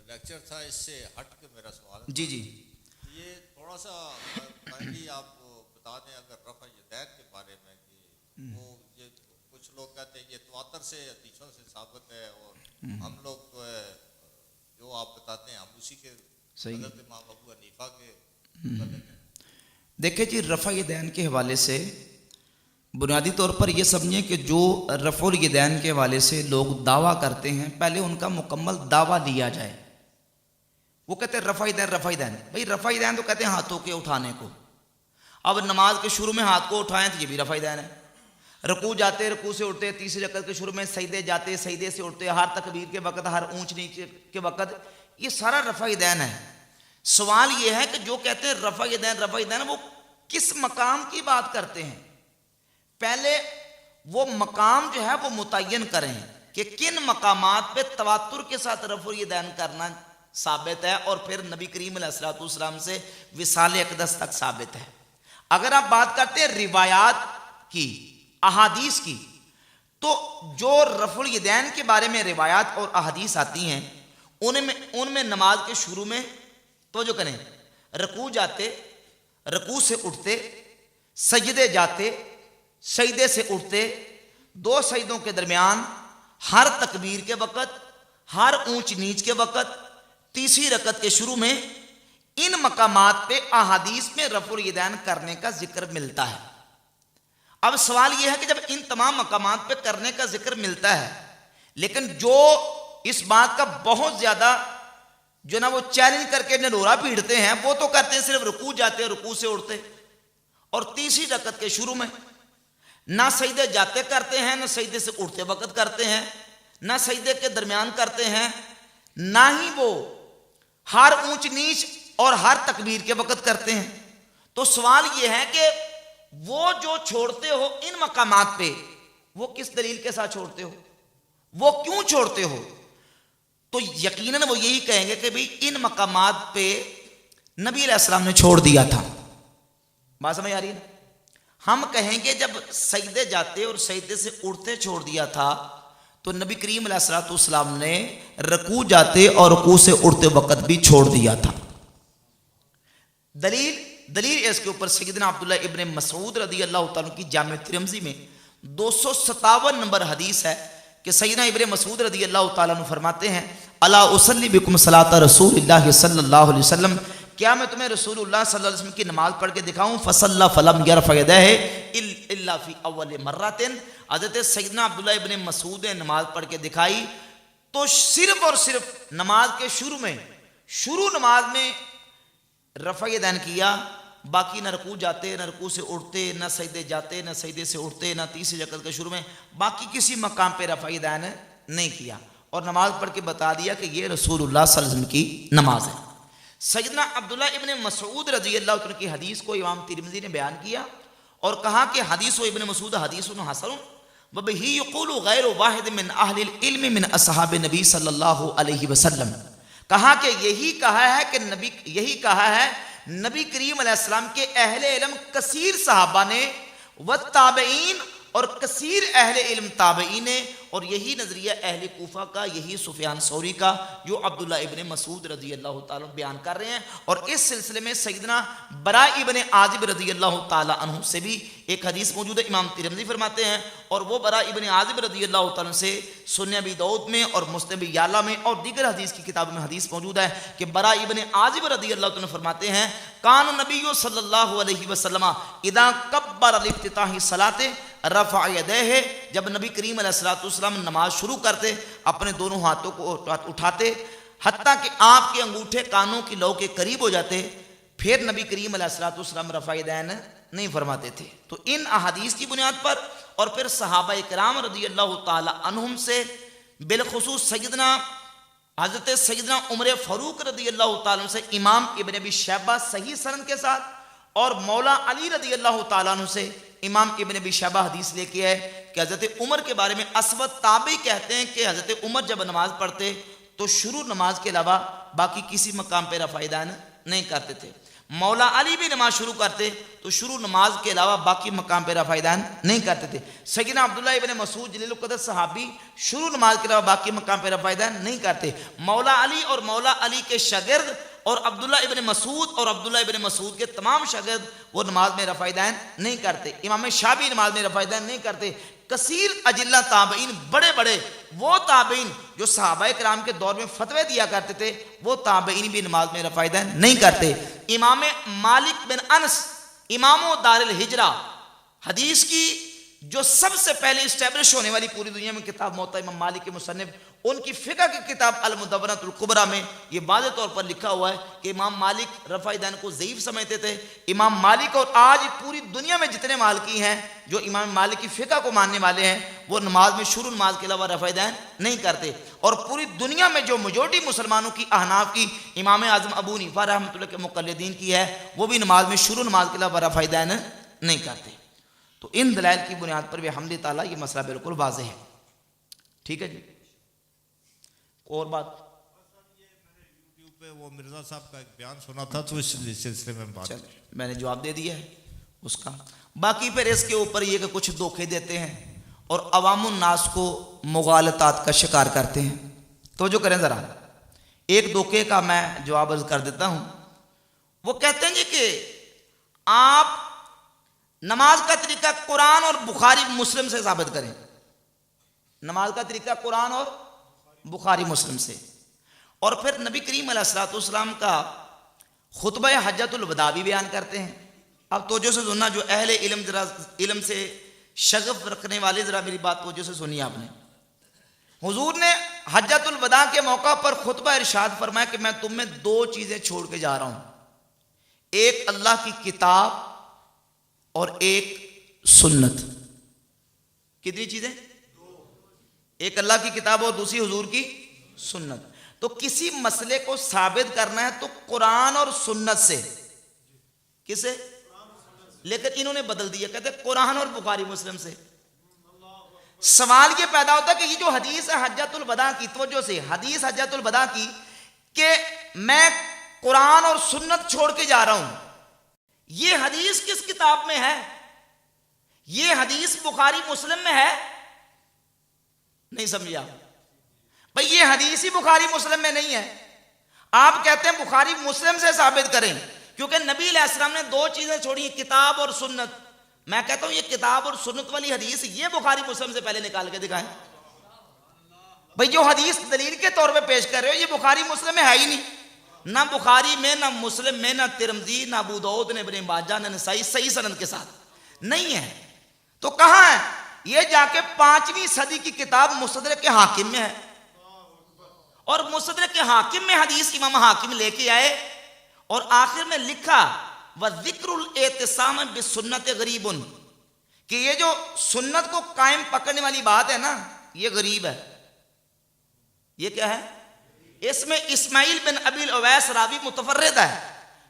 Lecture تھا اس سے ہٹ کے میرا سوال جی جی یہ تھوڑا سا کائنڈلی آپ بتا دیں اگر رفع یدین کے بارے میں کہ وہ یہ کچھ لوگ کہتے ہیں یہ تواتر سے حدیثوں سے ثابت ہے اور ہم لوگ تو ہے جو آپ بتاتے ہیں ہم اسی کے حضرت امام ابو حنیفہ کے متعلق ہیں۔ دیکھیں جی رفع یدین کے حوالے سے بنیادی طور پر یہ سمجھیں کہ جو رفع الیدین کے حوالے سے لوگ دعویٰ کرتے ہیں پہلے ان کا مکمل دعویٰ لیا جائے۔ وہ کہتے ہیں رفع یدین بھئی رفع یدین تو کہتے ہیں ہاتھوں کے اٹھانے کو، اب نماز کے شروع میں ہاتھ کو اٹھائیں تو یہ بھی رفع یدین ہے، رکوع جاتے رکوع سے اٹھتے، تیسری رکعت کے شروع میں سجدے جاتے سجدے سے اٹھتے، ہر تکبیر کے وقت ہر اونچ نیچ کے وقت، یہ سارا رفع یدین ہے۔ سوال یہ ہے کہ جو کہتے ہیں رفع یدین وہ کس مقام کی بات کرتے ہیں؟ پہلے وہ مقام جو ہے وہ متعین کریں کہ کن مقامات پہ تواتر کے ساتھ رفع الیدین کرنا ثابت ہے اور پھر نبی کریم علیہ الصلوۃ والسلام سے وصال اقدس تک ثابت ہے۔ اگر آپ بات کرتے ہیں روایات کی، احادیث کی، تو جو رفع الیدین کے بارے میں روایات اور احادیث آتی ہیں ان میں نماز کے شروع میں توجہ کریں، رکوع جاتے رکوع سے اٹھتے، سجدے جاتے سجدے سے اٹھتے، دو سجدوں کے درمیان، ہر تکبیر کے وقت، ہر اونچ نیچ کے وقت، تیسری رکعت کے شروع میں، ان مقامات پہ احادیث میں رفع الیدین کرنے کا ذکر ملتا ہے۔ اب سوال یہ ہے کہ جب ان تمام مقامات پہ کرنے کا ذکر ملتا ہے لیکن جو اس بات کا بہت زیادہ جو نا وہ چیلنج کر کے نڈورا پیڑتے ہیں وہ تو کرتے ہیں صرف رکوع جاتے رکوع سے اٹھتے، اور تیسری رکعت کے شروع میں نہ سجدے جاتے کرتے ہیں، نہ سجدے سے اٹھتے وقت کرتے ہیں، نہ سجدے کے درمیان کرتے ہیں، نہ ہی وہ ہر اونچ نیچ اور ہر تکبیر کے وقت کرتے ہیں۔ تو سوال یہ ہے کہ وہ جو چھوڑتے ہو ان مقامات پہ وہ کس دلیل کے ساتھ چھوڑتے ہو، وہ کیوں چھوڑتے ہو؟ تو یقیناً وہ یہی کہیں گے کہ بھئی ان مقامات پہ نبی علیہ السلام نے چھوڑ دیا تھا۔ بات سمجھ آ رہی ہے؟ ہم کہیں گے جب سجدے جاتے اور سجدے سے اٹھتے چھوڑ دیا تھا تو نبی کریم علیہ الصلوۃ والسلام نے رکوع جاتے اور رکوع سے اٹھتے وقت بھی چھوڑ دیا تھا۔ دلیل اس کے اوپر سیدنا عبداللہ ابن مسعود رضی اللہ تعالیٰ کی جامع ترمذی میں 257 نمبر حدیث ہے کہ سیدنا ابن مسعود رضی اللہ تعالیٰ عنہ فرماتے ہیں الا اصلی بکم صلاۃ رسول اللہ صلی اللہ علیہ وسلم، کیا میں تمہیں رسول اللہ صلی اللہ علیہ وسلم کی نماز پڑھ کے دکھاؤں؟ فصلی فلم یرفع یدیہ الا فی اول مرۃ، حضرت سیدنا عبداللہ ابن مسعود نے نماز پڑھ کے دکھائی تو صرف اور صرف نماز کے شروع نماز میں رفع یدین کیا، باقی نہ رکوع جاتے نہ رکوع سے اٹھتے، نہ سجدے جاتے نہ سجدے سے اٹھتے، نہ تیسری رکعت کے شروع میں باقی کسی مقام پہ رفع یدین نہیں کیا، اور نماز پڑھ کے بتا دیا کہ یہ رسول اللہ صلی اللہ علیہ وسلم کی نماز ہے۔ سیدنا عبداللہ ابن مسعود رضی اللہ عنہ کی حدیث کو امام ترمذی نے بیان کیا اور کہا کہ حدیث ابن مسعود حدیث حسن وبہ یقول غیر واحد من اہل العلم من اصحاب نبی صلی اللہ علیہ وسلم، کہا کہ یہی کہا ہے نبی کریم علیہ السلام کے اہل علم کثیر صحابہ نے والتابعین اور کثیر اہل علم تابعین نے، اور یہی نظریہ اہل کوفہ کا، یہی سفیان ثوری کا جو عبداللہ ابن مسعود رضی اللہ تعالیٰ بیان کر رہے ہیں۔ اور اس سلسلے میں سیدنا براء ابن عازب رضی اللہ تعالیٰ عنہ سے بھی ایک حدیث موجود ہے، امام ترمذی فرماتے ہیں، اور وہ براء ابن عازب رضی اللہ تعالیٰ سے سنن ابی داؤد میں اور مسند یعلا میں اور دیگر حدیث کی کتابوں میں حدیث موجود ہے کہ براء ابن عازب رضی اللہ تعالیٰ فرماتے ہیں کان نبی صلی اللہ علیہ وسلم اذا کبر لافتتاح الصلاۃ رفع یدیہ، جب نبی کریم علیہ الصلوۃ والسلام نماز شروع کرتے اپنے دونوں ہاتھوں کو اٹھاتے حتیٰ کہ آپ کے انگوٹھے کانوں کی لو کے قریب ہو جاتے، پھر نبی کریم علیہ الصلوۃ والسلام رفع یدین نہیں فرماتے تھے۔ تو ان احادیث کی بنیاد پر اور پھر صحابہ کرام رضی اللہ تعالی عنہم سے، بالخصوص حضرت سیدنا عمر فاروق رضی اللہ تعالیٰ عنہ سے، امام ابن ابی شیبہ صحیح سند کے ساتھ، اور مولا علی رضی اللہ تعالیٰ عنہ سے امام ابن ابی شیبہ حدیث لے کے ہے کہ حضرت عمر کے بارے میں اسود تابعی کہتے ہیں کہ حضرت عمر جب نماز پڑھتے تو شروع نماز کے علاوہ باقی کسی مقام پہ رفع یدین نہیں کرتے تھے۔ مولا علی بھی نماز شروع کرتے تو شروع نماز کے علاوہ باقی مقام پہ رفع یدین نہیں کرتے تھے. سیدنا عبداللہ ابن مسعود جلیل القدر صحابی شروع نماز کے علاوہ باقی مقام پہ رفع یدین نہیں کرتے. مولا علی اور مولا علی کے شاگرد اور عبداللہ ابن مسعود اور عبداللہ ابن مسعود کے تمام شاگرد وہ نماز میں رفع یدین نہیں کرتے. امام شافعی نماز میں رفع یدین نہیں کرتے. کثیر اجلہ تابعین بڑے بڑے وہ تابعین جو صحابہ کرام کے دور میں فتوے دیا کرتے تھے وہ تابعین بھی نماز میں رفع یدین نہیں کرتے. امام مالک بن انس امام دار الہجرہ حدیث کی جو سب سے پہلے اسٹیبلش ہونے والی پوری دنیا میں کتاب موطا امام مالک کے مصنف ان کی فقہ کی کتاب المدونۃ الکبریٰ میں یہ واضح طور پر لکھا ہوا ہے کہ امام مالک رفع یدین کو ضعیف سمجھتے تھے. امام مالک اور آج پوری دنیا میں جتنے مالکی ہیں جو امام مالک کی فقہ کو ماننے والے ہیں وہ نماز میں شروع نماز کے علاوہ رفع یدین نہیں کرتے. اور پوری دنیا میں جو میجورٹی مسلمانوں کی احناف کی امام اعظم ابو حنیفہ رحمۃ اللہ کے مقلدین کی ہے وہ بھی نماز میں شروع نماز کے علاوہ رفع یدین نہیں کرتے. تو ان دلائل کی بنیاد پر بحمد تعالیٰ یہ مسئلہ بالکل واضح ہے. ٹھیک ہے جی. اور بات یوٹیوب پہ وہ مرزا صاحب کا ایک بیان سنا تھا تو اس سلسلے میں بات میں نے جواب دے دیا ہے اس کا. باقی پھر اس کے اوپر یہ کہ کچھ دھوکے دیتے ہیں اور عوام الناس کو مغالطات کا شکار کرتے ہیں. توجہ کریں ذرا. ایک دھوکے کا میں جواب عرض کر دیتا ہوں. وہ کہتے ہیں جی کہ آپ نماز کا طریقہ قرآن اور بخاری مسلم سے ثابت کریں. نماز کا طریقہ قرآن اور بخاری مسلم سے. اور پھر نبی کریم علیہ الصلوۃ والسلام کا خطبہ حجۃ الوداع بھی بیان کرتے ہیں. اب توجہ سے سننا جو اہل علم ذرا علم سے شغف رکھنے والے ذرا میری بات توجہ سے سنی آپ نے. حضور نے حجۃ الوداع کے موقع پر خطبہ ارشاد فرمایا کہ میں تم میں دو چیزیں چھوڑ کے جا رہا ہوں. ایک اللہ کی کتاب اور ایک سنت. کتنی چیزیں؟ ایک اللہ کی کتاب اور دوسری حضور کی سنت. تو کسی مسئلے کو ثابت کرنا ہے تو قرآن اور سنت سے. کسے؟ لیکن انہوں نے بدل دیا کہتے ہیں قرآن اور بخاری مسلم سے. سوال یہ پیدا ہوتا ہے کہ یہ جو حدیث ہے حجۃ الوداع کی, توجہ سے حدیث حجۃ الوداع کی کہ میں قرآن اور سنت چھوڑ کے جا رہا ہوں, یہ حدیث کس کتاب میں ہے؟ یہ حدیث بخاری مسلم میں ہے؟ نہیں سمجھا بھئی, یہ حدیث ہی بخاری مسلم میں نہیں ہے. آپ کہتے ہیں بخاری مسلم سے ثابت کریں کیونکہ نبی علیہ السلام نے دو چیزیں چھوڑی ہیں, کتاب اور سنت. میں کہتا ہوں یہ کتاب اور سنت والی حدیث یہ بخاری مسلم سے پہلے نکال کے دکھائیں. بھئی جو حدیث دلیل کے طور پہ پیش کر رہے ہو یہ بخاری مسلم میں ہے ہی نہیں. نہ بخاری میں, نہ مسلم میں, نہ ترمذی, نہ ابو داؤد, نہ ابن ماجہ, نہ نسائی صحیح سند کے ساتھ نہیں ہے. تو کہاں ہے؟ یہ جا کے 5ویں صدی کی کتاب مستدرک کے حاکم میں ہے. اور مستدرک کے حاکم میں حدیث امام حاکم لے کے آئے اور آخر میں لکھا وَذِكْرُ الْاِعْتِصَامِ بِالسُنَّةِ غَرِيبٌ کہ یہ جو سنت کو قائم پکڑنے والی بات ہے نا یہ غریب ہے. یہ کیا ہے؟ اس میں اسماعیل بن ابی الاویس راوی متفرد ہے.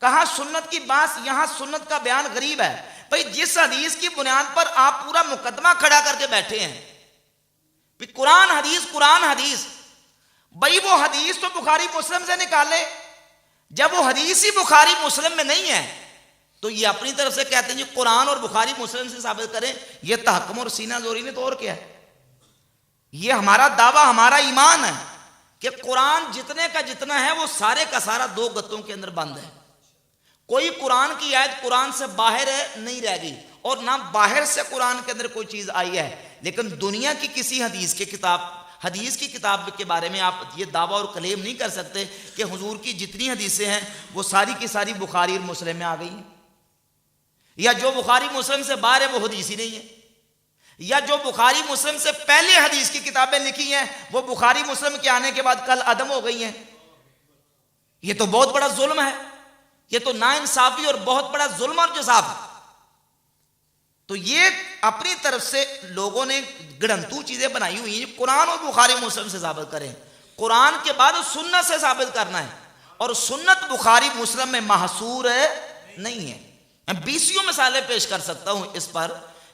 کہا سنت کی بات, یہاں سنت کا بیان غریب ہے. بھئی جس حدیث کی بنیاد پر آپ پورا مقدمہ کھڑا کر کے بیٹھے ہیں قرآن حدیث قرآن حدیث, بھئی وہ حدیث تو بخاری مسلم سے نکالے. جب وہ حدیث ہی بخاری مسلم میں نہیں ہے تو یہ اپنی طرف سے کہتے ہیں جی قرآن اور بخاری مسلم سے ثابت کریں. یہ تحکم اور سینہ زوری نے تو اور کیا ہے. یہ ہمارا دعویٰ ہمارا ایمان ہے کہ قرآن جتنے کا جتنا ہے وہ سارے کا سارا دو گتوں کے اندر بند ہے. کوئی قرآن کی آیت قرآن سے باہر ہے نہیں رہ گئی اور نہ باہر سے قرآن کے اندر کوئی چیز آئی ہے. لیکن دنیا کی کسی حدیث کی کتاب کے بارے میں آپ یہ دعویٰ اور کلیم نہیں کر سکتے کہ حضور کی جتنی حدیثیں ہیں وہ ساری کی ساری بخاری اور مسلم میں آ گئی ہیں, یا جو بخاری مسلم سے باہر ہے وہ حدیث ہی نہیں ہے, یا جو بخاری مسلم سے پہلے حدیث کی کتابیں لکھی ہیں وہ بخاری مسلم کے آنے کے بعد کل عدم ہو گئی ہیں. یہ تو بہت بڑا ظلم ہے, یہ تو ناانصافی اور بہت بڑا ظلم اور جزا ہے. تو یہ اپنی طرف سے لوگوں نے گڑنتو چیزیں بنائی ہوئی ہیں. قرآن اور بخاری مسلم سے ثابت کریں, قرآن کے بعد سنت سے ثابت کرنا ہے, اور سنت بخاری مسلم میں محصور نہیں ہے. میں 20 مثالیں پیش کر سکتا ہوں اس پر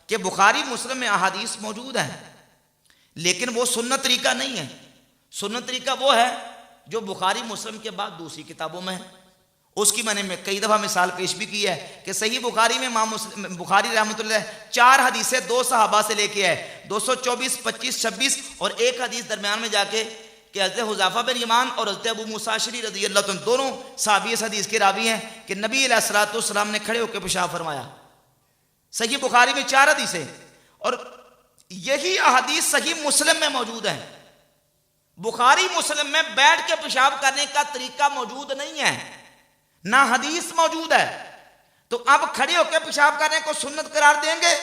کہ بخاری مسلم میں احادیث موجود ہیں لیکن وہ سنت طریقہ نہیں ہے. سنت طریقہ وہ ہے جو بخاری مسلم کے بعد دوسری کتابوں میں ہے, اس کی میں نے کئی دفعہ مثال پیش بھی کی ہے کہ صحیح بخاری میں امام بخاری رحمۃ اللہ 4 حدیثیں 2 صحابہ سے لے کے آئے، 224 25 26 اور ایک حدیث درمیان میں جا کے کہ حضرت حذیفہ بن یمان اور حضرت ابو موسیٰ اشعری رضی اللہ عنہ دونوں صحابی اس حدیث کے راوی ہیں کہ نبی علیہ الصلوۃ والسلام نے کھڑے ہو کے پیشاب فرمایا۔ صحیح بخاری میں 4 حدیثیں، اور یہی احادیث صحیح مسلم میں موجود ہیں۔ بخاری مسلم میں بیٹھ کے پیشاب کرنے کا طریقہ موجود نہیں ہے، نہ حدیث موجود ہے، تو اب کھڑے ہو کے پیشاب کرنے کو سنت قرار دیں گے؟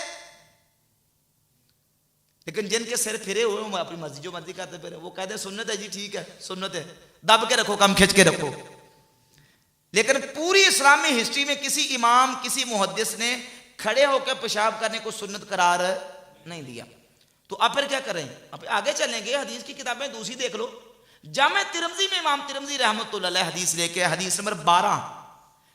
لیکن جن کے سر پھرے ہوئے وہ اپنی مرضی جو مرضی کرتے پھرے، وہ کہتے ہیں سنت ہے جی، ٹھیک ہے سنت ہے، دب کے رکھو، کم کھچ کے رکھو۔ لیکن پوری اسلامی ہسٹری میں کسی امام کسی محدث نے کھڑے ہو کے پیشاب کرنے کو سنت قرار نہیں دیا۔ تو اب پھر کیا کریں؟ اب آگے چلیں گے، حدیث کی کتابیں دوسری دیکھ لو۔ جامع ترمذی میں امام ترمذی رحمۃ اللہ علیہ حدیث لے کے حدیث نمبر 12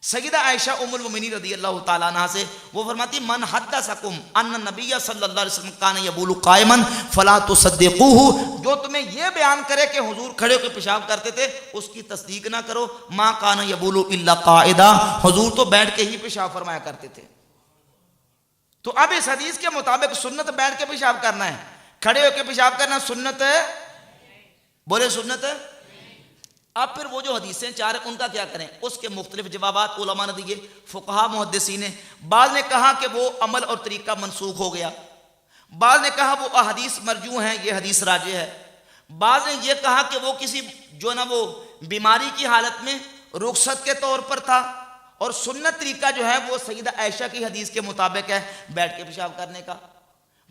سیدہ عائشہ ام المؤمنین رضی اللہ تعالیٰ عنہ سے وہ فرماتی من حدثکم ان النبی صلی اللہ علیہ وسلم کان یبول قائما فلا تصدقوه، جو تمہیں یہ بیان کرے کہ حضور کھڑے ہو کے پیشاب کرتے تھے اس کی تصدیق نہ کرو۔ ما کان یبول الا قاعدا، حضور تو بیٹھ کے ہی پیشاب فرمایا کرتے تھے۔ تو اب اس حدیث کے مطابق سنت بیٹھ کے پیشاب کرنا ہے، کھڑے ہو کے پیشاب کرنا سنت ہے؟ بولے سنت ہے؟ اب پھر وہ جو حدیثیں 4 ہیں ان کا کیا کریں؟ اس کے مختلف جوابات علماء نے دیے، فقہا محدثین نے۔ بعض نے کہا کہ وہ عمل اور طریقہ منسوخ ہو گیا، بعض نے کہا وہ احادیث مرجوح ہیں، یہ حدیث راجح ہے، بعض نے یہ کہا کہ وہ کسی جو نا وہ بیماری کی حالت میں رخصت کے طور پر تھا، اور سنت طریقہ جو ہے وہ سیدہ عائشہ کی حدیث کے مطابق ہے بیٹھ کے پیشاب کرنے کا۔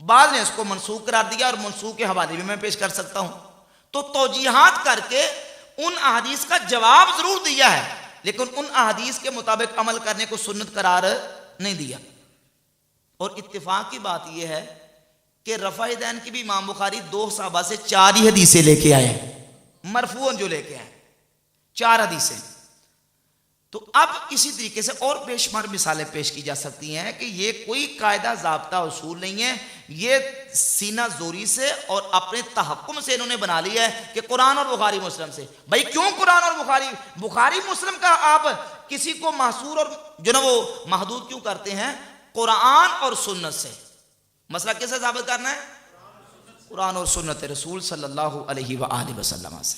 بعض نے اس کو منسوخ قرار دیا، اور منسوخ کے حوالے بھی میں پیش کر سکتا ہوں۔ تو توجیحات کر کے ان احادیث کا جواب ضرور دیا ہے، لیکن ان احادیث کے مطابق عمل کرنے کو سنت قرار نہیں دیا۔ اور اتفاق کی بات یہ ہے کہ رفع یدین کی بھی امام بخاری 2 صحابہ سے 4 ہی حدیثیں لے کے آئے ہیں، مرفوعاً جو لے کے آئے 4 حدیثیں۔ تو اب اسی طریقے سے اور بے شمار مثالیں پیش کی جا سکتی ہیں کہ یہ کوئی قاعدہ ضابطہ اصول نہیں ہے، یہ سینہ زوری سے اور اپنے تحکم سے انہوں نے بنا لیا ہے کہ قرآن اور بخاری مسلم سے۔ بھائی کیوں قرآن اور بخاری مسلم کا آپ کسی کو محصور اور جو نا وہ محدود کیوں کرتے ہیں؟ قرآن اور سنت سے۔ مسئلہ کیسے ثابت کرنا ہے؟ قرآن اور سنت رسول صلی اللہ علیہ وآلہ وسلم سے۔